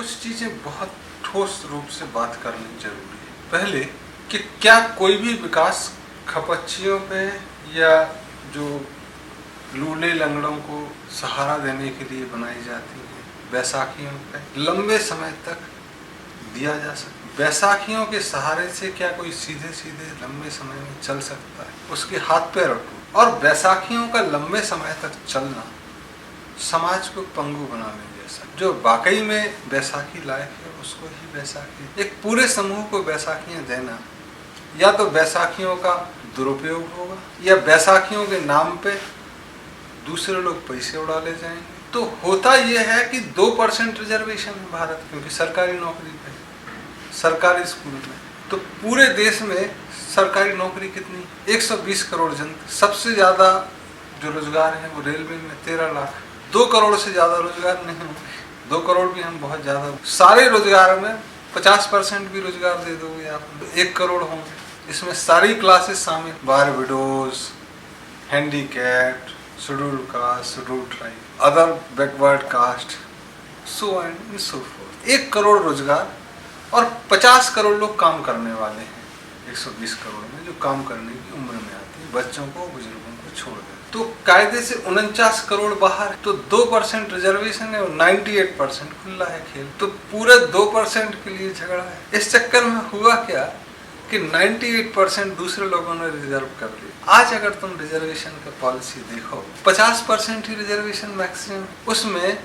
कुछ चीजें बहुत ठोस रूप से बात करनी जरूरी है। पहले कि क्या कोई भी विकास खपच्चियों पे या जो लूले लंगड़ों को सहारा देने के लिए बनाई जाती है, बैसाखियों पे लंबे समय तक दिया जा सकता। बैसाखियों के सहारे से क्या कोई सीधे सीधे लंबे समय में चल सकता है? उसके हाथ पैर टूट। और बैसाखियों का लंबे समय तक चलना समाज को पंगु बनाने जैसा। जो वाकई में बैसाखी लायक है उसको ही बैसाखी, एक पूरे समूह को बैसाखियां देना, या तो बैसाखियों का दुरुपयोग होगा या बैसाखियों के नाम पे दूसरे लोग पैसे उड़ा ले जाएंगे। तो होता यह है कि 2% रिजर्वेशन है भारत, क्योंकि सरकारी नौकरी पे, सरकारी स्कूल में। तो पूरे देश में सरकारी नौकरी कितनी? 120 करोड़ जनता। सबसे ज्यादा जो रोजगार है वो रेलवे में 13 लाख। 2 करोड़ से ज्यादा रोजगार नहीं होंगे। 2 करोड़ भी हम बहुत ज्यादा। सारे रोजगार में 50% भी रोजगार दे दोगे आप, 1 करोड़ होंगे। इसमें सारी क्लासेस शामिल, war widows, handicapped, scheduled caste, scheduled tribe, other backward caste, so and so forth. 1 crore रोजगार और 50 करोड़ लोग काम करने वाले हैं 120 करोड़ में, जो काम करने की उम्र में आते हैं, बच्चों को, बुजुर्गों को छोड़ दें। तो कायदे से 49 करोड़ बाहर, तो 2% रिजर्वेशन है और 98% खुला है खेल। तो पूरा 2% के लिए झगड़ा है। इस चक्कर में हुआ क्या कि 98% दूसरे लोगों ने रिजर्व कर लिया। आज अगर तुम रिजर्वेशन का पॉलिसी देखो, 50% ही रिजर्वेशन मैक्सिमम, उसमें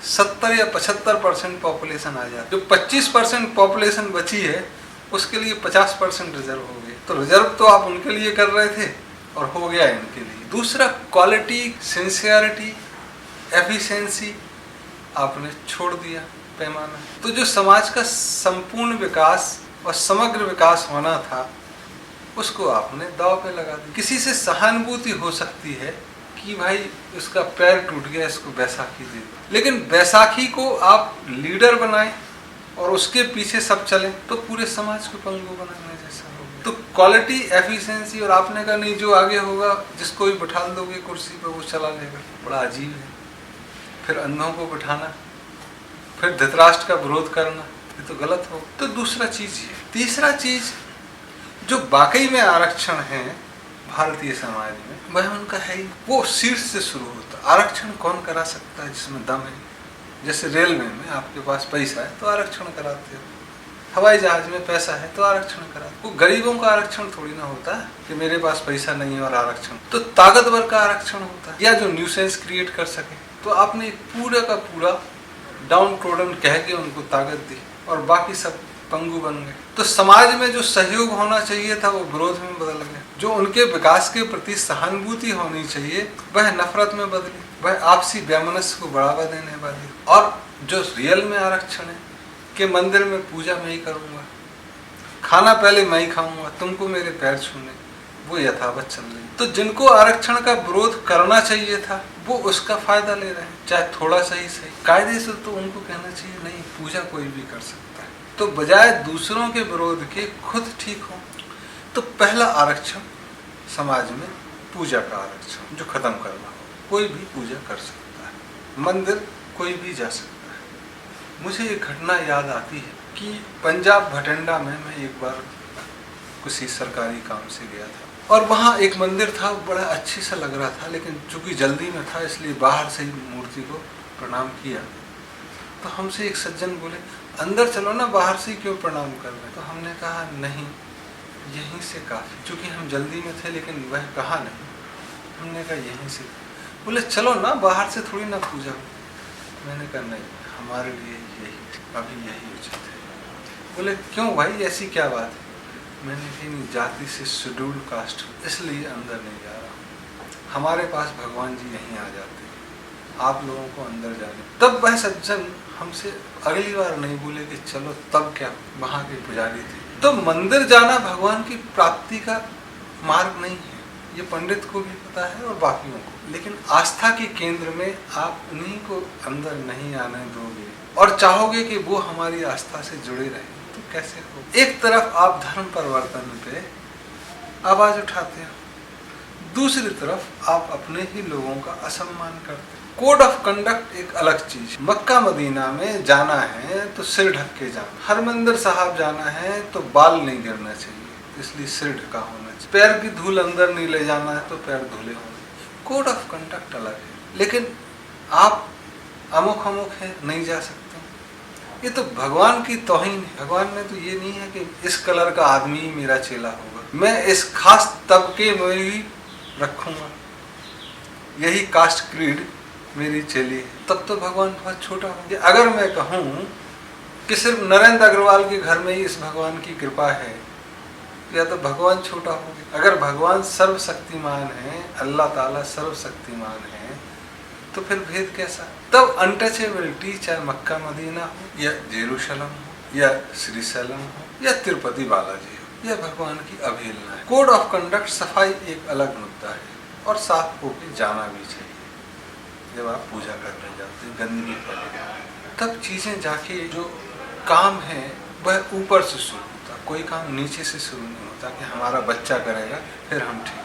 70 या 75% पॉपुलेशन आ जाती। जो 25% पॉपुलेशन बची है उसके लिए 50% रिजर्व हो गए। तो रिजर्व तो आप उनके लिए कर रहे थे और हो गया इनके लिए। दूसरा, क्वालिटी, सिंसियरिटी, एफिशिएंसी आपने छोड़ दिया पैमाना। तो जो समाज का संपूर्ण विकास और समग्र विकास होना था उसको आपने दांव पे लगा दिया। किसी से सहानुभूति हो सकती है कि भाई उसका पैर टूट गया, इसको बैसाखी दे दो, लेकिन बैसाखी को आप लीडर बनाए और उसके पीछे सब चले तो पूरे समाज को पंगु बनाने जैसा होगा। तो क्वालिटी, एफिशिएंसी, और आपने कहा नहीं जो आगे होगा जिसको भी बैठा दोगे कुर्सी पे वो चला लेगा। बड़ा अजीब है। फिर अंधों को बिठाना, फिर धृतराष्ट्र का विरोध करना, ये तो गलत हो। तो दूसरा चीज ये। तीसरा चीज, जो वाकई में आरक्षण है भारतीय समाज में, वह उनका है ही, वो शीर्ष से शुरू होता। आरक्षण कौन करा सकता है? जिसमें दम है। जैसे रेलवे में आपके पास पैसा है तो आरक्षण कराते हो, हवाई जहाज में पैसा है तो आरक्षण कराते हो। गरीबों का आरक्षण थोड़ी ना होता है कि मेरे पास पैसा नहीं है और आरक्षण। तो ताकतवर का आरक्षण होता है, या जो न्यूसेंस क्रिएट कर सके। तो आपने एक पूरा का पूरा डाउन ट्रोडन कह के उनको ताकत दी और बाकी सब पंगु बन गए। तो समाज में जो सहयोग होना चाहिए था वो विरोध में बदल गया। जो उनके विकास के प्रति सहानुभूति होनी चाहिए वह नफरत में बदली, वह आपसी वैमनस्य को बढ़ावा देने वाली। और जो रियल में आरक्षण है कि मंदिर में पूजा मैं ही करूंगा, खाना पहले मैं ही खाऊंगा, तुमको मेरे पैर छूने, वो यथावत चल रही। तो जिनको आरक्षण का विरोध करना चाहिए था वो उसका फायदा ले रहे हैं, चाहे थोड़ा सही सही। कायदे से तो उनको कहना चाहिए नहीं, पूजा कोई भी कर सकता है। तो बजाय दूसरों के विरोध के खुद ठीक हो। तो पहला आरक्षण समाज में पूजा का आरक्षण जो खत्म करना हो। कोई भी पूजा कर सकता है, मंदिर कोई भी जा सकता है। मुझे एक घटना याद आती है कि पंजाब भटिंडा में मैं एक बार किसी सरकारी काम से गया था और वहाँ एक मंदिर था, बड़ा अच्छे सा लग रहा था, लेकिन चूंकि जल्दी में था इसलिए बाहर से ही मूर्ति को प्रणाम किया। तो हमसे एक सज्जन बोले, अंदर चलो ना, बाहर से क्यों प्रणाम कर रहे हैं? तो हमने कहा नहीं, यहीं से काफ़ी। चूँकि हम जल्दी में थे लेकिन वह कहा नहीं, हमने कहा यहीं से। बोले चलो ना, बाहर से थोड़ी ना पूजा हो। मैंने कहा नहीं, हमारे लिए यही अभी यही उचित है। बोले क्यों भाई, ऐसी क्या बात है? मैंने कहा जाति से शेड्यूल्ड कास्ट इसलिए अंदर नहीं जा रहा, हमारे पास भगवान जी यहीं आ जाते हैं, आप लोगों को अंदर जाने। तब वह सज्जन हमसे अगली बार नहीं बोले कि चलो, तब क्या, वहाँ के पुजारी थे। तो मंदिर जाना भगवान की प्राप्ति का मार्ग नहीं है, ये पंडित को भी पता है और बाकियों को। लेकिन आस्था के केंद्र में आप उन्हीं को अंदर नहीं आने दोगे और चाहोगे कि वो हमारी आस्था से जुड़े रहे, तो कैसे हो? एक तरफ आप धर्म परिवर्तन पे आवाज उठाते हो, दूसरी तरफ आप अपने ही लोगों का असम्मान करते हो। कोड ऑफ कंडक्ट एक अलग चीज। मक्का मदीना में जाना है तो सिर ढक के जाना, हरमंदिर साहब जाना है तो बाल नहीं गिरना चाहिए, इसलिए सिर ढका होना चाहिए, पैर की धूल अंदर नहीं ले जाना है तो पैर धुले होने। कोड ऑफ कंडक्ट अलग है। लेकिन आप अमुक अमुक है, नहीं जा सकते, ये तो भगवान की तौहीन है। भगवान ने तो ये नहीं है कि इस कलर का आदमी ही मेरा चेला होगा, मैं इस खास तबके में ही रखूंगा, यही कास्ट क्रीड मेरी चेली है, तब तो भगवान बहुत छोटा हो। अगर मैं कहूँ कि सिर्फ नरेंद्र अग्रवाल के घर में ही इस भगवान की कृपा है, या तो भगवान छोटा हो गया। अगर भगवान सर्वशक्तिमान है, अल्लाह ताला सर्वशक्तिमान है, तो फिर भेद कैसा? तब अनटचेबिलिटी चाहे मक्का मदीना हो या जेरूशलम हो या श्रीशैलम हो या तिरुपति बालाजी हो, यह भगवान की अवहेलना है। कोड ऑफ कंडक्ट, सफाई एक अलग मुद्दा है और साफ होकर जाना भी चाहिए। जब आप पूजा करने जाते हैं, गंदगी फैलेगा, तब चीजें जाके जो काम है वह ऊपर से शुरू होता, कोई काम नीचे से शुरू नहीं होता कि हमारा बच्चा करेगा फिर हम ठीक।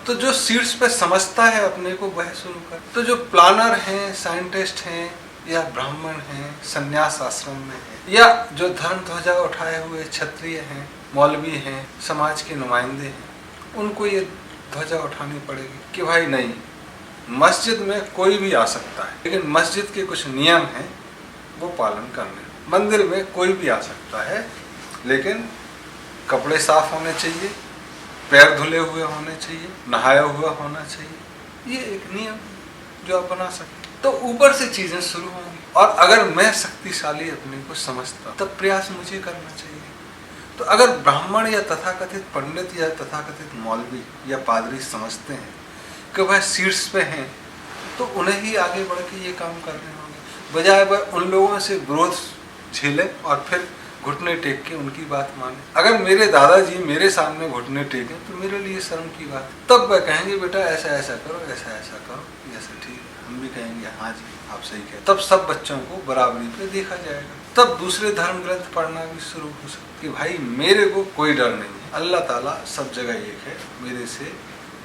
तो जो सीट्स पे समझता है अपने को वह शुरू कर। तो जो प्लानर हैं, साइंटिस्ट हैं या ब्राह्मण हैं, संन्यास आश्रम में हैं, या जो धर्म ध्वजा उठाए हुए क्षत्रिय हैं, मौलवी हैं, समाज के नुमाइंदे हैं, उनको ये ध्वजा उठानी पड़ेगी कि भाई नहीं, मस्जिद में कोई भी आ सकता है, लेकिन मस्जिद के कुछ नियम हैं वो पालन करने। मंदिर में कोई भी आ सकता है, लेकिन कपड़े साफ होने चाहिए, पैर धुले हुए होने चाहिए, नहाया हुआ होना चाहिए। ये एक नियम जो आप बना सकते। तो ऊपर से चीजें शुरू होंगी। और अगर मैं शक्तिशाली अपने को समझता, तब प्रयास मुझे करना चाहिए। तो अगर ब्राह्मण या तथाकथित पंडित या तथाकथित मौलवी या पादरी समझते हैं कि वह सीट्स पे हैं, तो उन्हें ही आगे बढ़ के ये काम करने होंगे, बजाय वह उन लोगों से विरोध झेले और फिर घुटने टेक के उनकी बात माने। अगर मेरे दादाजी मेरे सामने घुटने टेके तो मेरे लिए शर्म की बात, तब वह कहेंगे बेटा ऐसा ऐसा करो, ऐसा ऐसा करो, ऐसा ठीक है, हम भी कहेंगे हाँ जी आप सही कहें। तब सब बच्चों को बराबरी पे देखा जाएगा। तब दूसरे धर्म ग्रंथ पढ़ना भी शुरू हो सकता कि भाई मेरे को कोई डर नहीं है, अल्लाह ताला सब जगह एक है, मेरे से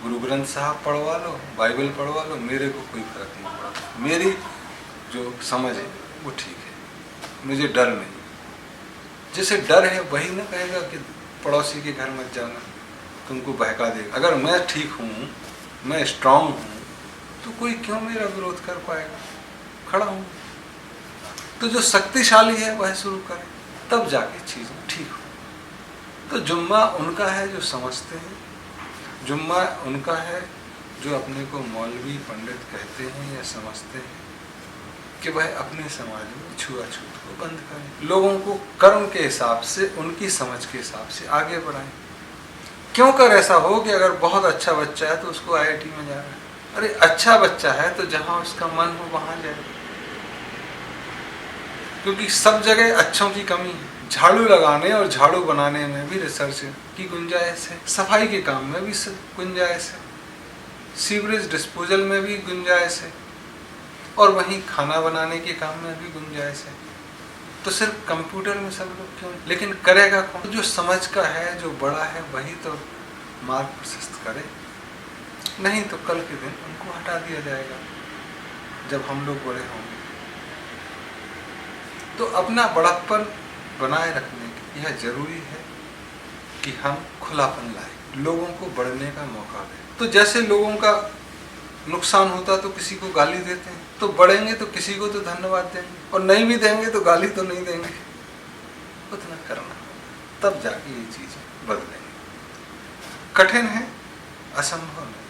गुरु ग्रंथ साहब पढ़वा लो, बाइबल पढ़वा लो, मेरे को कोई फर्क नहीं पड़ता, मेरी जो समझ है वो ठीक है, मुझे डर नहीं। जिसे डर है वही ना कहेगा कि पड़ोसी के घर मत जाना, तुमको बहका देगा। अगर मैं ठीक हूँ, मैं स्ट्रांग हूँ, तो कोई क्यों मेरा विरोध कर पाएगा? खड़ा हूँ। तो जो शक्तिशाली है वह शुरू करे, तब जाके चीजें ठीक हो। तो जुम्मा उनका है जो समझते हैं, जुम्मा उनका है जो अपने को मौलवी पंडित कहते हैं या समझते हैं कि वह अपने समाज में छुआछूत को बंद करें, लोगों को कर्म के हिसाब से, उनकी समझ के हिसाब से आगे बढ़ाएं। क्यों कर ऐसा हो कि अगर बहुत अच्छा बच्चा है तो उसको IIT में जा रहा है, अरे अच्छा बच्चा है तो जहां उसका मन हो वहां जाए, क्योंकि सब जगह अच्छों की कमी है। झाड़ू लगाने और झाड़ू बनाने में भी रिसर्च की गुंजाइश है, सफाई के काम में भी गुंजाइश है, सीवरेज डिस्पोजल में भी गुंजाइश है, और वहीं खाना बनाने के काम में भी गुंजाइश है। तो सिर्फ कंप्यूटर में सब लोग क्यों? लेकिन करेगा कौन? जो समझ का है, जो बड़ा है, वही तो मार्ग प्रशस्त करे, नहीं तो कल के दिन उनको हटा दिया जाएगा जब हम लोग बड़े होंगे। तो अपना बड़प्पन बनाए रखने के यह जरूरी है कि हम खुलापन लाए, लोगों को बढ़ने का मौका दें। तो जैसे लोगों का नुकसान होता तो किसी को गाली देते हैं, तो बढ़ेंगे तो किसी को तो धन्यवाद देंगे, और नहीं भी देंगे तो गाली तो नहीं देंगे। उतना करना, तब जाके ये चीजें बदलेंगी। कठिन है, असंभव नहीं।